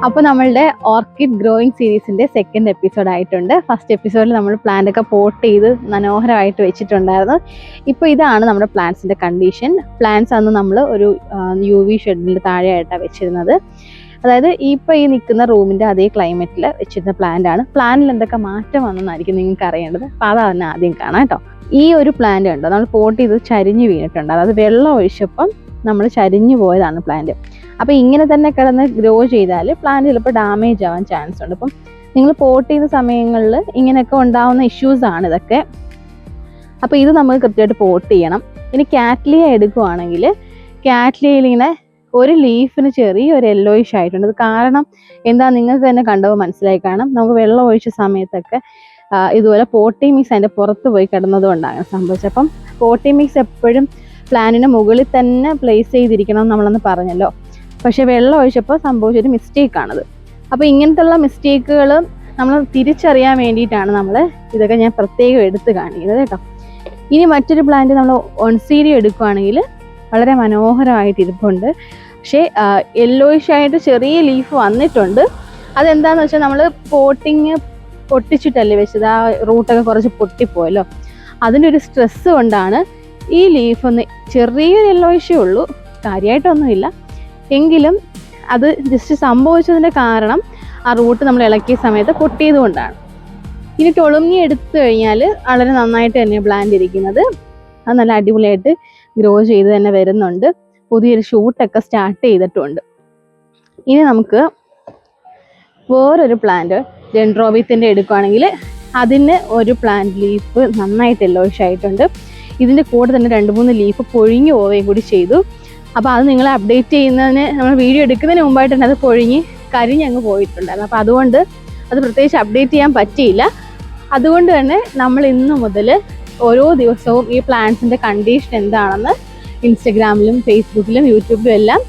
അപ്പോൾ നമ്മളുടെ orchid growing സീരീസിൻ്റെ second episode ആയിട്ടുണ്ട്. ഫസ്റ്റ് എപ്പിസോഡിൽ നമ്മൾ പ്ലാന്റ് ഒക്കെ പോട്ട് ചെയ്ത് മനോഹരമായിട്ട് വെച്ചിട്ടുണ്ടായിരുന്നു. ഇപ്പോൾ ഇതാണ് നമ്മുടെ പ്ലാന്റ്സിൻ്റെ കണ്ടീഷൻ. പ്ലാന്റ്സ് അന്ന് നമ്മൾ ഒരു UV ഷെഡിൽ താഴെയായിട്ടാണ് വെച്ചിരുന്നത്. അതായത് ഇപ്പോൾ ഈ നിൽക്കുന്ന റൂമിൻ്റെ അതേ ക്ലൈമറ്റിൽ വെച്ചിരുന്ന പ്ലാന്റാണ്. പ്ലാന്റിൽ എന്തൊക്കെ മാറ്റം വന്നെന്നായിരിക്കും നിങ്ങൾക്ക് അറിയേണ്ടത്. അപ്പോൾ അതാണ് ആദ്യം കാണാം കേട്ടോ. ഈ ഒരു പ്ലാന്റ് ഉണ്ടോ, നമ്മൾ പോട്ട് ചെയ്ത് ചരിഞ്ഞ് വീണിട്ടുണ്ട്. അതായത് വെള്ളം ഒഴിച്ചപ്പം നമ്മൾ ചരിഞ്ഞു പോയതാണ് പ്ലാന്റ്. അപ്പോൾ ഇങ്ങനെ തന്നെ കിടന്ന് ഗ്രോ ചെയ്താൽ പ്ലാന്റ് ചിലപ്പോൾ ഡാമേജ് ആവാൻ ചാൻസ് ഉണ്ട്. അപ്പം നിങ്ങൾ പോട്ട് ചെയ്യുന്ന സമയങ്ങളിൽ ഇങ്ങനെയൊക്കെ ഉണ്ടാവുന്ന ഇഷ്യൂസാണ് ഇതൊക്കെ. അപ്പോൾ ഇത് നമ്മൾ കൃത്യമായിട്ട് പോട്ട് ചെയ്യണം. ഇനി കാറ്റ്ലിയ എടുക്കുവാണെങ്കിൽ കാറ്റ്ലിയയിൽ ഇങ്ങനെ ഒരു ലീഫിന് ചെറിയൊരു യെല്ലോയിഷ് ആയിട്ടുണ്ട്. അത് കാരണം എന്താ നിങ്ങൾക്ക് തന്നെ കണ്ടപ്പോൾ മനസ്സിലായി കാണാം. നമുക്ക് വെള്ളം ഒഴിച്ച സമയത്തൊക്കെ ഇതുപോലെ പോട്ടി മിക്സ് അതിൻ്റെ പുറത്ത് പോയി കിടന്നതുകൊണ്ടാണ് സംഭവിച്ചത്. അപ്പം പോട്ടി മിക്സ് എപ്പോഴും പ്ലാന്റിന് മുകളിൽ തന്നെ പ്ലേസ് ചെയ്തിരിക്കണം എന്ന് നമ്മളന്ന് പറഞ്ഞല്ലോ. പക്ഷേ വെള്ളം ഒഴിച്ചപ്പോൾ സംഭവിച്ചൊരു മിസ്റ്റേക്കാണത്. അപ്പോൾ ഇങ്ങനത്തുള്ള മിസ്റ്റേക്കുകൾ നമ്മൾ തിരിച്ചറിയാൻ വേണ്ടിയിട്ടാണ് നമ്മൾ ഇതൊക്കെ ഞാൻ പ്രത്യേകം എടുത്ത് കാണിക്കുന്നത് കേട്ടോ. ഇനി മറ്റൊരു പ്ലാന്റ് നമ്മൾ ഒൺസീരി എടുക്കുകയാണെങ്കിൽ വളരെ മനോഹരമായിട്ട് ഇരിപ്പുണ്ട്. പക്ഷേ യെല്ലോയിഷ് ആയിട്ട് ചെറിയ ലീഫ് വന്നിട്ടുണ്ട്. അതെന്താണെന്ന് വെച്ചാൽ നമ്മൾ പോട്ടിങ് പൊട്ടിച്ചിട്ടല്ലേ വെച്ചത്, ആ റൂട്ടൊക്കെ കുറച്ച് പൊട്ടിപ്പോയല്ലോ. അതിൻ്റെ ഒരു സ്ട്രെസ്സ് കൊണ്ടാണ് ഈ ലീഫ് ഒന്ന് ചെറിയൊരു യെല്ലോയിഷേ ഉള്ളൂ, കാര്യമായിട്ടൊന്നുമില്ല. എങ്കിലും അത് ജസ്റ്റ് സംഭവിച്ചതിൻ്റെ കാരണം ആ റൂട്ട് നമ്മൾ ഇളക്കിയ സമയത്ത് പൊട്ടിയത് കൊണ്ടാണ്. ഇനി ടൊളുങ്ങി എടുത്തു കഴിഞ്ഞാൽ വളരെ നന്നായിട്ട് തന്നെ പ്ലാന്റ് ഇരിക്കുന്നത്. അത് നല്ല അടിപൊളിയായിട്ട് ഗ്രോ ചെയ്ത് തന്നെ വരുന്നുണ്ട്. പുതിയൊരു ഷൂട്ടൊക്കെ സ്റ്റാർട്ട് ചെയ്തിട്ടുണ്ട്. ഇനി നമുക്ക് വേറൊരു പ്ലാന്റ് ഡെൻഡ്രോബിയത്തിൻ്റെ എടുക്കുകയാണെങ്കിൽ അതിന് ഒരു പ്ലാന്റ് ലീഫ് നന്നായിട്ട് യെല്ലോയിഷ് ആയിട്ടുണ്ട്. ഇതിൻ്റെ കൂടെ തന്നെ 2-3 ലീഫ് പൊഴിഞ്ഞു പോവുകയും കൂടി ചെയ്തു. അപ്പോൾ അത് നിങ്ങൾ അപ്ഡേറ്റ് ചെയ്യുന്നതിന് നമ്മൾ വീഡിയോ എടുക്കുന്നതിന് മുമ്പായിട്ട് തന്നെ അത് പൊഴിഞ്ഞ് കരിഞ്ഞങ്ങ് പോയിട്ടുണ്ടായിരുന്നു. അപ്പോൾ അതുകൊണ്ട് അത് പ്രത്യേകിച്ച് അപ്ഡേറ്റ് ചെയ്യാൻ പറ്റിയില്ല. അതുകൊണ്ട് തന്നെ നമ്മൾ ഇന്ന് മുതൽ ഓരോ ദിവസവും ഈ പ്ലാന്റ്സിൻ്റെ കണ്ടീഷൻ എന്താണെന്ന് ഇൻസ്റ്റഗ്രാമിലും ഫേസ്ബുക്കിലും യൂട്യൂബിലും എല്ലാം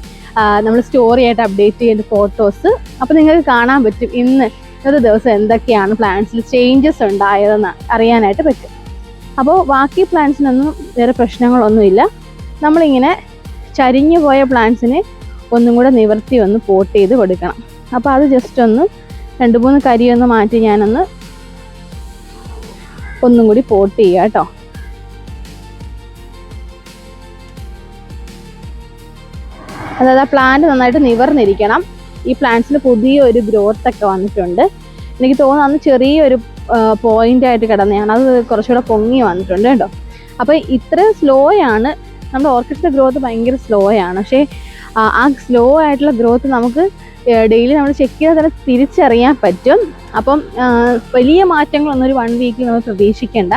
നമ്മൾ സ്റ്റോറി ആയിട്ട് അപ്ഡേറ്റ് ചെയ്യേണ്ട ഫോട്ടോസ് അപ്പോൾ നിങ്ങൾക്ക് കാണാൻ പറ്റും. ഇന്നത്തെ ദിവസം എന്തൊക്കെയാണ് പ്ലാന്റ്സിൽ ചേഞ്ചസ് ഉണ്ടായതെന്ന് അറിയാനായിട്ട് പറ്റും. അപ്പോൾ ബാക്കി പ്ലാന്റ്സിനൊന്നും വേറെ പ്രശ്നങ്ങളൊന്നുമില്ല. നമ്മളിങ്ങനെ ചരിഞ്ഞു പോയ പ്ലാന്റ്സിന് ഒന്നും കൂടെ നിവർത്തി ഒന്ന് പോട്ട് ചെയ്ത് കൊടുക്കണം. അപ്പോൾ അത് ജസ്റ്റ് ഒന്ന് 2-3 കരിയൊന്ന് മാറ്റി ഞാനൊന്ന് ഒന്നും കൂടി പോട്ട് ചെയ്യുക കേട്ടോ. അതായത് ആ പ്ലാന്റ് നന്നായിട്ട് നിവർന്നിരിക്കണം. ഈ പ്ലാന്റ്സിന് പുതിയൊരു ഗ്രോത്ത് ഒക്കെ വന്നിട്ടുണ്ട്. എനിക്ക് തോന്നുന്നു അന്ന് ചെറിയൊരു പോയിന്റ് ആയിട്ട് കിടന്നതാണ്, അത് കുറച്ചുകൂടെ പൊങ്ങി വന്നിട്ടുണ്ട് കേട്ടോ. അപ്പോൾ ഇത്ര സ്ലോ ആണ് നമ്മുടെ ഓർക്കിഡ്സിൻ്റെ ഗ്രോത്ത്, ഭയങ്കര സ്ലോ ആണ്. പക്ഷേ ആ സ്ലോ ആയിട്ടുള്ള ഗ്രോത്ത് നമുക്ക് ഡെയിലി നമ്മൾ ചെക്ക് ചെയ്താൽ തന്നെ തിരിച്ചറിയാൻ പറ്റും. അപ്പം വലിയ മാറ്റങ്ങളൊന്നും ഒരു 1 വീക്കിൽ നമ്മൾ പ്രതീക്ഷിക്കേണ്ട.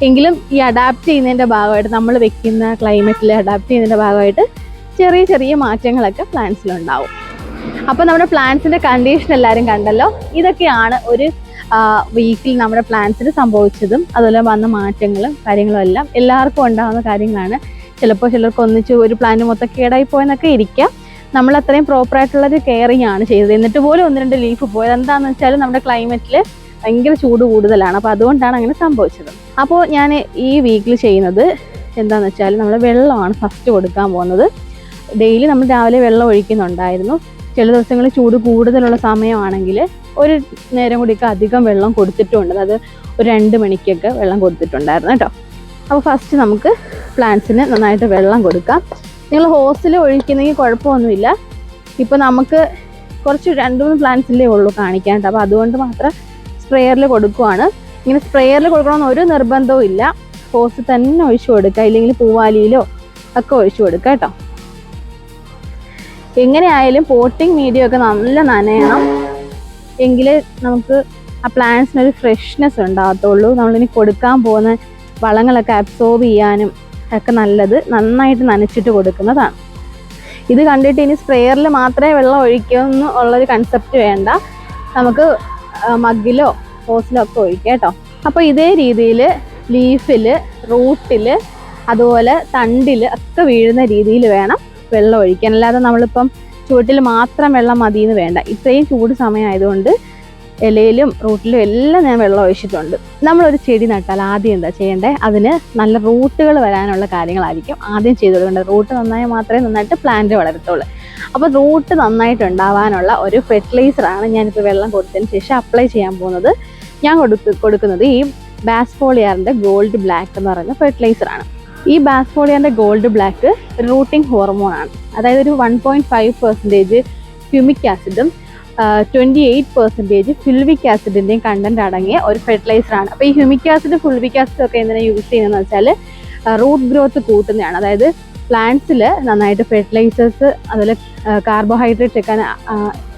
എങ്കിലും ഈ അഡാപ്റ്റ് ചെയ്യുന്നതിൻ്റെ ഭാഗമായിട്ട് നമ്മൾ വെക്കുന്ന ക്ലൈമറ്റിൽ അഡാപ്റ്റ് ചെയ്യുന്നതിൻ്റെ ഭാഗമായിട്ട് ചെറിയ ചെറിയ മാറ്റങ്ങളൊക്കെ പ്ലാന്റ്സിലുണ്ടാവും. അപ്പോൾ നമ്മുടെ പ്ലാന്റ്സിൻ്റെ കണ്ടീഷൻ എല്ലാവരും കണ്ടല്ലോ. ഇതൊക്കെയാണ് ഒരു വീക്കിൽ നമ്മുടെ പ്ലാന്റ്സിന് സംഭവിച്ചതും അതുപോലെ വന്ന മാറ്റങ്ങളും കാര്യങ്ങളും എല്ലാം എല്ലാവർക്കും ഉണ്ടാകുന്ന കാര്യങ്ങളാണ്. ചിലപ്പോൾ ചിലർക്ക് ഒന്നിച്ച് ഒരു പ്ലാന്റ് മൊത്തം കേടായി പോയെന്നൊക്കെ ഇരിക്കാം. നമ്മൾ അത്രയും പ്രോപ്പറായിട്ടുള്ളൊരു കെയറിങ് ആണ് ചെയ്തത്. എന്നിട്ട് പോലും 1-2 ലീഫ് പോയത്. എന്താണെന്ന് വെച്ചാൽ നമ്മുടെ ക്ലൈമറ്റിൽ ഭയങ്കര ചൂട് കൂടുതലാണ്. അപ്പോൾ അതുകൊണ്ടാണ് അങ്ങനെ സംഭവിച്ചത്. അപ്പോൾ ഞാൻ ഈ വീക്കിൽ ചെയ്യുന്നത് എന്താണെന്ന് വെച്ചാൽ നമ്മൾ വെള്ളമാണ് ഫസ്റ്റ് കൊടുക്കാൻ പോകുന്നത്. ഡെയിലി നമ്മൾ രാവിലെ വെള്ളം ഒഴിക്കുന്നുണ്ടായിരുന്നു. ചില ദിവസങ്ങളിൽ ചൂട് കൂടുതലുള്ള സമയമാണെങ്കിൽ ഒരു നേരം കൂടിയൊക്കെ അധികം വെള്ളം കൊടുത്തിട്ടുണ്ട്. അത് ഒരു 2 മണിക്കൊക്കെ വെള്ളം കൊടുത്തിട്ടുണ്ടായിരുന്നു കേട്ടോ. അപ്പോൾ ഫസ്റ്റ് നമുക്ക് പ്ലാന്റ്സിന് നന്നായിട്ട് വെള്ളം കൊടുക്കാം. നിങ്ങൾ ഹോസിൽ ഒഴിക്കുന്നെങ്കിൽ കുഴപ്പമൊന്നുമില്ല. ഇപ്പോൾ നമുക്ക് കുറച്ച് 2-3 പ്ലാന്റ്സിലേ ഉള്ളൂ കാണിക്കാൻ കേട്ടോ. അപ്പോൾ അതുകൊണ്ട് മാത്രം സ്പ്രെയറിൽ കൊടുക്കുവാണ്. ഇങ്ങനെ സ്പ്രെയറിൽ കൊടുക്കണമെന്ന് ഒരു നിർബന്ധവും ഇല്ല. ഹോസിൽ തന്നെ ഒഴിച്ചു കൊടുക്കുക, ഇല്ലെങ്കിൽ പൂവാലിയിലോ ഒക്കെ ഒഴിച്ചു കൊടുക്കുക കേട്ടോ. എങ്ങനെയായാലും പോട്ടിങ് മീഡിയം ഒക്കെ നല്ല നനയണം, എങ്കിൽ നമുക്ക് ആ പ്ലാന്റ്സിനൊരു ഫ്രഷ്നെസ് ഉണ്ടാകത്തുള്ളൂ. നമ്മളിനി കൊടുക്കാൻ പോകുന്ന വളങ്ങളൊക്കെ അബ്സോർബ് ചെയ്യാനും ഒക്കെ നല്ലത് നന്നായിട്ട് നനച്ചിട്ട് കൊടുക്കുന്നതാണ്. ഇത് കണ്ടിട്ട് ഇനി സ്പ്രെയറിൽ മാത്രമേ വെള്ളം ഒഴിക്കുമെന്ന് ഉള്ളൊരു കൺസെപ്റ്റ് വേണ്ട. നമുക്ക് മഗ്ഗിലോ ഹോസിലോ ഒക്കെ ഒഴിക്കാം കേട്ടോ. അപ്പോൾ ഇതേ രീതിയിൽ ലീഫിൽ, റൂട്ടിൽ, അതുപോലെ തണ്ടിൽ ഒക്കെ വീഴുന്ന രീതിയിൽ വേണം വെള്ളം ഒഴിക്കാൻ. അല്ലാതെ നമ്മളിപ്പം ചുവട്ടിൽ മാത്രം വെള്ളം മതിയെന്ന് വേണ്ട. ഇത്രയും ചൂട് സമയമായതുകൊണ്ട് ഇലയിലും റൂട്ടിലും എല്ലാം ഞാൻ വെള്ളം ഒഴിച്ചിട്ടുണ്ട്. നമ്മളൊരു ചെടി നട്ടാൽ ആദ്യം എന്താ ചെയ്യേണ്ടത്? അതിന് നല്ല റൂട്ടുകൾ വരാനുള്ള കാര്യങ്ങളായിരിക്കും ആദ്യം ചെയ്ത് കൊടുക്കേണ്ടത്. റൂട്ട് നന്നായി മാത്രമേ നന്നായിട്ട് പ്ലാന്റ് വളരത്തുള്ളൂ. അപ്പോൾ റൂട്ട് നന്നായിട്ട് ഉണ്ടാവാനുള്ള ഒരു ഫെർട്ടിലൈസറാണ് ഞാനിപ്പോൾ വെള്ളം കൊടുത്തതിന് ശേഷം അപ്ലൈ ചെയ്യാൻ പോകുന്നത്. ഞാൻ കൊടുക്കുന്നത് ഈ ബാസ്ഫോളിയാറിൻ്റെ ഗോൾഡ് ബ്ലാക്ക് എന്ന് പറയുന്ന ഫെർട്ടിലൈസറാണ്. ഈ ബാസ്ഫോളിയാറിൻ്റെ ഗോൾഡ് ബ്ലാക്ക് റൂട്ടിംഗ് ഹോർമോണാണ്. അതായത് ഒരു 1.5% ഹ്യൂമിക് ആസിഡും 28% ഫുൾവിക് ആസിഡിൻ്റെയും കണ്ടന്റ് അടങ്ങിയ ഒരു ഫെർട്ടിലൈസറാണ്. അപ്പോൾ ഈ ഹ്യൂമിക് ആസിഡ് ഫുൾവിക് ആസിഡ് ഒക്കെ എന്തിനാണ് യൂസ് ചെയ്യുന്നതെന്ന് വെച്ചാൽ റൂട്ട് ഗ്രോത്ത് കൂട്ടുന്നതാണ്. അതായത് പ്ലാന്റ്സിൽ നന്നായിട്ട് ഫെർട്ടിലൈസേഴ്സ് അതുപോലെ കാർബോഹൈഡ്രേറ്റ്സ് ഒക്കെ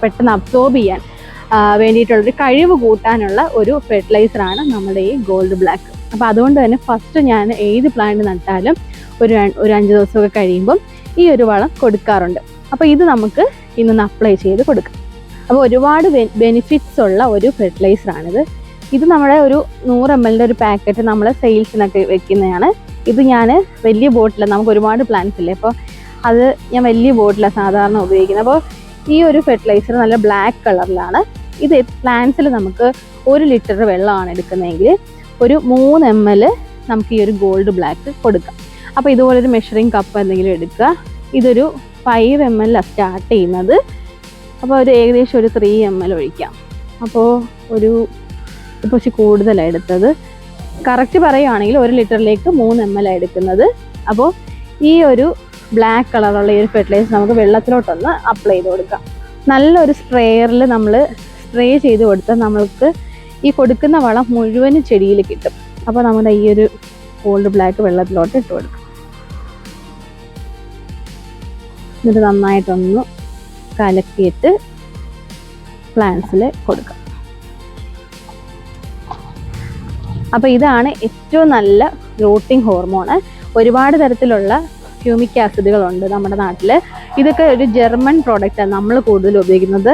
പെട്ടെന്ന് അബ്സോർബ് ചെയ്യാൻ വേണ്ടിയിട്ടുള്ളൊരു കഴിവ് കൂട്ടാനുള്ള ഒരു ഫെർട്ടിലൈസറാണ് നമ്മുടെ ഈ ഗോൾഡ് ബ്ലാക്ക്. അപ്പോൾ അതുകൊണ്ട് തന്നെ ഫസ്റ്റ് ഞാൻ ഏത് പ്ലാന്റ് നട്ടാലും ഒരു 5 ദിവസമൊക്കെ കഴിയുമ്പം ഈ ഒരു വളം കൊടുക്കാറുണ്ട്. അപ്പോൾ ഇത് നമുക്ക് ഇന്ന് അപ്ലൈ ചെയ്ത് കൊടുക്കാം. അപ്പോൾ ഒരുപാട് ബെനിഫിറ്റ്സ് ഉള്ള ഒരു ഫെർട്ടിലൈസറാണിത്. ഇത് നമ്മുടെ ഒരു 100 ml ഒരു പാക്കറ്റ് നമ്മൾ സെയിൽസിനൊക്കെ വെക്കുന്നതാണ്. ഇത് ഞാൻ വലിയ ബോട്ടിലാണ്, നമുക്ക് ഒരുപാട് പ്ലാന്റ്സ് ഇല്ലേ, അപ്പോൾ അത് ഞാൻ വലിയ ബോട്ടിലാണ് സാധാരണ ഉപയോഗിക്കുന്നത്. അപ്പോൾ ഈ ഒരു ഫെർട്ടിലൈസർ നല്ല ബ്ലാക്ക് കളറിലാണ്. ഇത് പ്ലാന്റ്സിൽ നമുക്ക് 1 ലിറ്റർ വെള്ളമാണ് എടുക്കുന്നതെങ്കിൽ ഒരു 3 ml നമുക്ക് ഈ ഒരു ഗോൾഡ് ബ്ലാക്ക് കൊടുക്കാം. അപ്പോൾ ഇതുപോലൊരു മെഷറിംഗ് കപ്പ് എന്തെങ്കിലും എടുക്കുക. ഇതൊരു 5 ml സ്റ്റാർട്ട് ചെയ്യുന്നത്. അപ്പോൾ ഒരു ഏകദേശം ഒരു 3 ml ഒഴിക്കാം. അപ്പോൾ ഇപ്പോൾ കൂടുതലാണ് എടുത്തത്. കറക്റ്റ് പറയുകയാണെങ്കിൽ 1 ലിറ്ററിലേക്ക് 3 ml എടുക്കുന്നത്. അപ്പോൾ ഈ ഒരു ബ്ലാക്ക് കളറുള്ള ഈ ഒരു ഫെർട്ടിലൈസർ നമുക്ക് വെള്ളത്തിലോട്ടൊന്ന് അപ്ലൈ ചെയ്ത് കൊടുക്കാം. നല്ലൊരു സ്പ്രേയറിൽ നമ്മൾ സ്പ്രേ ചെയ്ത് കൊടുത്താൽ നമ്മൾക്ക് ഈ കൊടുക്കുന്ന വളം മുഴുവനും ചെടിയിൽ കിട്ടും. അപ്പോൾ നമ്മുടെ ഈ ഒരു ഗോൾഡ് ബ്ലാക്ക് വെള്ളത്തിലോട്ട് ഇട്ട് കൊടുക്കാം. എന്നിട്ട് നന്നായിട്ടൊന്ന് കലക്കിയിട്ട് പ്ലാന്റ്സിൽ കൊടുക്കാം. അപ്പോൾ ഇതാണ് ഏറ്റവും നല്ല റൂട്ടിംഗ് ഹോർമോൺ. ഒരുപാട് തരത്തിലുള്ള ഹ്യൂമിക് ആസിഡുകളുണ്ട് നമ്മുടെ നാട്ടിൽ. ഇതൊക്കെ ഒരു ജർമ്മൻ പ്രോഡക്റ്റാണ് നമ്മൾ കൂടുതൽ ഉപയോഗിക്കുന്നത്.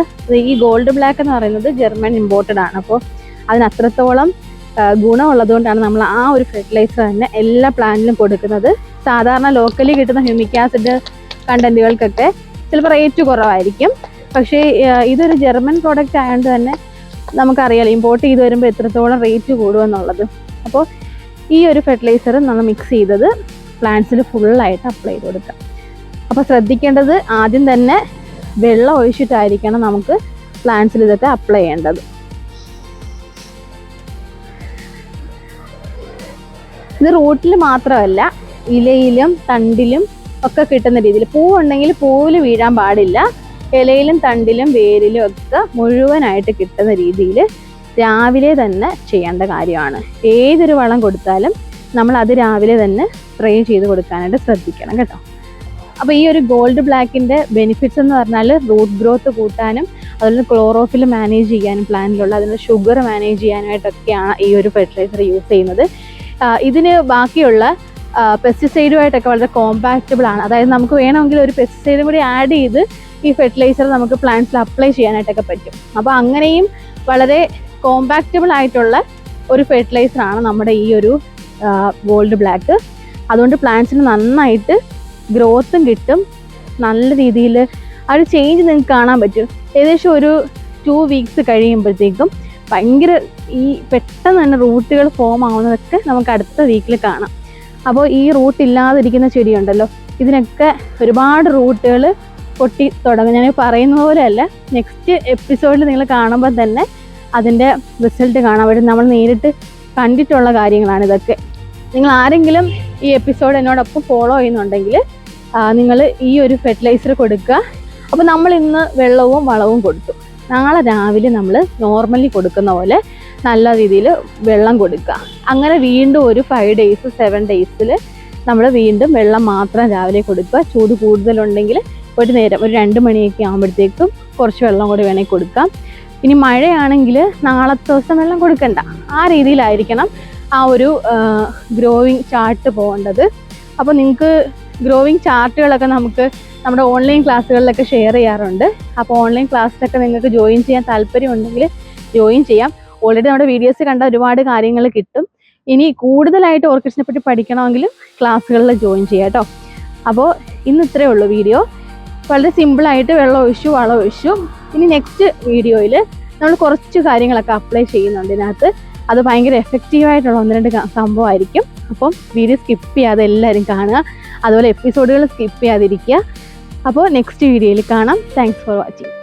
ഈ ഗോൾഡ് ബ്ലാക്ക് എന്ന് പറയുന്നത് ജർമ്മൻ ഇമ്പോർട്ടഡ് ആണ്. അപ്പോൾ അതിന് അത്രത്തോളം ഗുണമുള്ളതുകൊണ്ടാണ് നമ്മൾ ആ ഒരു ഫെർട്ടിലൈസർ തന്നെ എല്ലാ പ്ലാന്റിലും കൊടുക്കുന്നത്. സാധാരണ ലോക്കലി കിട്ടുന്ന ഹ്യൂമിക് ആസിഡ് കണ്ടന്റുകൾക്കൊക്കെ ചിലപ്പോൾ റേറ്റ് കുറവായിരിക്കും. പക്ഷേ ഇതൊരു ജർമ്മൻ പ്രോഡക്റ്റ് ആയതുകൊണ്ട് തന്നെ നമുക്കറിയാലോ ഇമ്പോർട്ട് ചെയ്ത് വരുമ്പോൾ എത്രത്തോളം റേറ്റ് കൂടുമെന്നുള്ളത്. അപ്പോൾ ഈ ഒരു ഫെർട്ടിലൈസർ നമ്മൾ മിക്സ് ചെയ്തത് പ്ലാന്റ്സിൽ ഫുള്ളായിട്ട് അപ്ലൈ ചെയ്ത് കൊടുക്കാം. അപ്പോൾ ശ്രദ്ധിക്കേണ്ടത് ആദ്യം തന്നെ വെള്ളം ഒഴിച്ചിട്ടായിരിക്കണം നമുക്ക് പ്ലാന്റ്സിൽ ഇതൊക്കെ അപ്ലൈ ചെയ്യേണ്ടത്. ഇത് റൂട്ടിൽ മാത്രമല്ല ഇലയിലും തണ്ടിലും ഒക്കെ കിട്ടുന്ന രീതിയിൽ. പൂവുണ്ടെങ്കിൽ പൂവിൽ വീഴാൻ പാടില്ല. ഇലയിലും തണ്ടിലും വേരിലും ഒക്കെ മുഴുവനായിട്ട് കിട്ടുന്ന രീതിയിൽ രാവിലെ തന്നെ ചെയ്യേണ്ട കാര്യമാണ്. ഏതൊരു വളം കൊടുത്താലും നമ്മൾ അത് രാവിലെ തന്നെ സ്പ്രേ ചെയ്ത് കൊടുക്കാനായിട്ട് ശ്രദ്ധിക്കണം കേട്ടോ. അപ്പോൾ ഈ ഒരു ഗോൾഡ് ബ്ലാക്കിൻ്റെ ബെനിഫിറ്റ്സ് എന്ന് പറഞ്ഞാൽ റൂട്ട് ഗ്രോത്ത് കൂട്ടാനും അതുപോലെ ക്ലോറോഫിൽ മാനേജ് ചെയ്യാനും പ്ലാന്റിലുള്ള അതിൻ്റെ ഷുഗർ മാനേജ് ചെയ്യാനായിട്ടൊക്കെയാണ് ഈ ഒരു ഫെർട്ടിലൈസർ യൂസ് ചെയ്യുന്നത്. ഇതിന് ബാക്കിയുള്ള പെസ്റ്റിസൈഡുമായിട്ടൊക്കെ വളരെ കോമ്പാക്റ്റബിൾ ആണ്. അതായത് നമുക്ക് വേണമെങ്കിൽ ഒരു പെസ്റ്റിസൈഡും കൂടി ആഡ് ചെയ്ത് ഈ ഫെർട്ടിലൈസർ നമുക്ക് പ്ലാന്റ്സിൽ അപ്ലൈ ചെയ്യാനായിട്ടൊക്കെ പറ്റും. അപ്പോൾ അങ്ങനെയും വളരെ കോമ്പാക്റ്റബിൾ ആയിട്ടുള്ള ഒരു ഫെർട്ടിലൈസറാണ് നമ്മുടെ ഈ ഒരു ഗോൾഡ് ബ്ലാക്ക്. അതുകൊണ്ട് പ്ലാന്റ്സിന് നന്നായിട്ട് ഗ്രോത്തും കിട്ടും. നല്ല രീതിയിൽ ആ ഒരു ചേഞ്ച് നിങ്ങൾക്ക് കാണാൻ പറ്റും. ഏകദേശം ഒരു 2 വീക്സ് കഴിയുമ്പോഴത്തേക്കും ഭയങ്കര ഈ പെട്ടെന്ന് തന്നെ റൂട്ടുകൾ ഫോം ആവുന്നതൊക്കെ നമുക്ക് അടുത്ത വീക്കിൽ കാണാം. അപ്പോൾ ഈ റൂട്ട് ഇല്ലാതിരിക്കുന്ന ചെടിയുണ്ടല്ലോ, ഇതിനൊക്കെ ഒരുപാട് റൂട്ടുകൾ പൊട്ടി തുടങ്ങും. ഞാൻ പറയുന്ന പോലെയല്ല, നെക്സ്റ്റ് എപ്പിസോഡിൽ നിങ്ങൾ കാണുമ്പോൾ തന്നെ അതിൻ്റെ റിസൾട്ട് കാണാൻ പറ്റും. നമ്മൾ നേരിട്ട് കണ്ടിട്ടുള്ള കാര്യങ്ങളാണ് ഇതൊക്കെ. നിങ്ങൾ ആരെങ്കിലും ഈ എപ്പിസോഡ് എന്നോടൊപ്പം ഫോളോ ചെയ്യുന്നുണ്ടെങ്കിൽ നിങ്ങൾ ഈ ഒരു ഫെർട്ടിലൈസർ കൊടുക്കുക. അപ്പോൾ നമ്മൾ ഇന്ന് വെള്ളവും വളവും കൊടുത്തു. നാളെ രാവിലെ നമ്മൾ നോർമലി കൊടുക്കുന്ന പോലെ നല്ല രീതിയിൽ വെള്ളം കൊടുക്കുക. അങ്ങനെ വീണ്ടും ഒരു 5 ഡേയ്സ് 7 ഡേയ്സിൽ നമ്മൾ വീണ്ടും വെള്ളം മാത്രം രാവിലെ കൊടുക്കുക. ചൂട് കൂടുതലുണ്ടെങ്കിൽ ഒരു നേരം ഒരു 2 മണിയൊക്കെ ആകുമ്പോഴത്തേക്കും കുറച്ച് വെള്ളം കൂടി വേണമെങ്കിൽ കൊടുക്കാം. ഇനി മഴയാണെങ്കിൽ നാളത്തെ ദിവസം വെള്ളം കൊടുക്കണ്ട. ആ രീതിയിലായിരിക്കണം ആ ഒരു ഗ്രോയിങ് ചാർട്ട് പോകേണ്ടത്. അപ്പോൾ നിങ്ങൾക്ക് ഗ്രോയിങ് ചാർട്ടുകളൊക്കെ നമുക്ക് നമ്മുടെ ഓൺലൈൻ ക്ലാസ്സുകളിലൊക്കെ ഷെയർ ചെയ്യാറുണ്ട്. അപ്പോൾ ഓൺലൈൻ ക്ലാസ്സിലൊക്കെ നിങ്ങൾക്ക് ജോയിൻ ചെയ്യാൻ താല്പര്യമുണ്ടെങ്കിൽ ജോയിൻ ചെയ്യാം. ഓൾറെഡി നമ്മുടെ വീഡിയോസ് കണ്ട ഒരുപാട് കാര്യങ്ങൾ കിട്ടും. ഇനി കൂടുതലായിട്ട് ഓർക്കിഡ്സിനെ പറ്റി പഠിക്കണമെങ്കിൽ ക്ലാസ്സുകളിൽ ജോയിൻ ചെയ്യാം കേട്ടോ. അപ്പോൾ ഇന്ന് ഇത്രയേ ഉള്ളൂ വീഡിയോ. വളരെ സിമ്പിളായിട്ട് വെള്ളം ഒഴിച്ചു വളം ഒഴിച്ചു. ഇനി നെക്സ്റ്റ് വീഡിയോയിൽ നമ്മൾ കുറച്ച് കാര്യങ്ങളൊക്കെ അപ്ലൈ ചെയ്യുന്നുണ്ട് ഇതിനകത്ത്. അത് ഭയങ്കര എഫക്റ്റീവായിട്ടുള്ള 1-2 സംഭവമായിരിക്കും. അപ്പം വീഡിയോ സ്കിപ്പ് ചെയ്യാതെ എല്ലാവരും കാണുക. അതുപോലെ എപ്പിസോഡുകൾ സ്കിപ്പ് ചെയ്യാതിരിക്കുക. അപ്പോൾ നെക്സ്റ്റ് വീഡിയോയിൽ കാണാം. Thanks for watching.